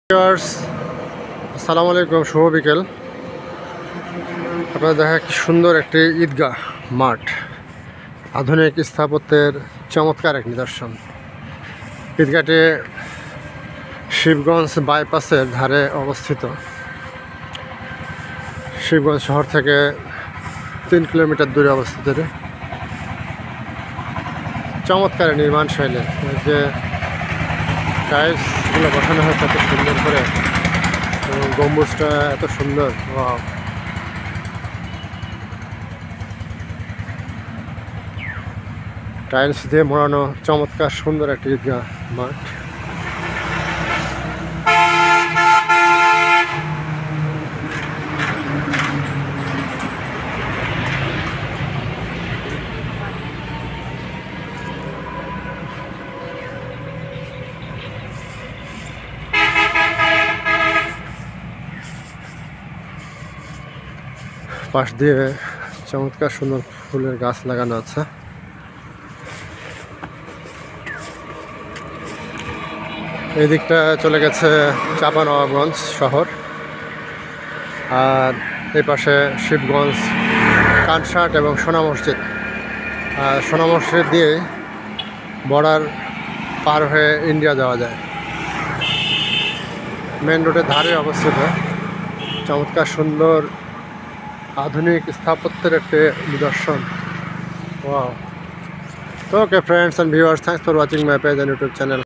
Viewers, আসসালামু আলাইকুম। শুভ বিকেল। আপনারা দেখা কি সুন্দর একটি ঈদগাহ মাঠ, আধুনিক স্থাপত্যের চমৎকার এক নিদর্শন। ঈদগাহটি শিবগঞ্জ বাইপাসের ধারে অবস্থিত। শিবগঞ্জ শহর থেকে 3 কিলোমিটার দূরে অবস্থিত। চমৎকার নির্মাণ শৈলী, যে টাইলসগুলো বসানো হয়েছে এত সুন্দর করে এবং গম্বুজটা এত সুন্দর। ওয়াও! টাইলস দিয়ে মোড়ানো চমৎকার সুন্দর একটি ঈদগাহ মাঠ। পাশ দিয়ে চমৎকার সুন্দর ফুলের গাছ লাগানো আছে। এই দিকটা চলে গেছে চাঁপানবাবগঞ্জ শহর, আর এই পাশে শিবগঞ্জ, কানসাট এবং সোনা মসজিদ। আর সোনা মসজিদ দিয়ে বর্ডার পার হয়ে ইন্ডিয়া যাওয়া যায়। মেন রোডের ধারে অবস্থিত চমৎকার সুন্দর আধুনিক স্থাপত্যের একটি নিদর্শন। ওয়াও! তো ওকে friends and viewers, thanks for watching my page and YouTube channel.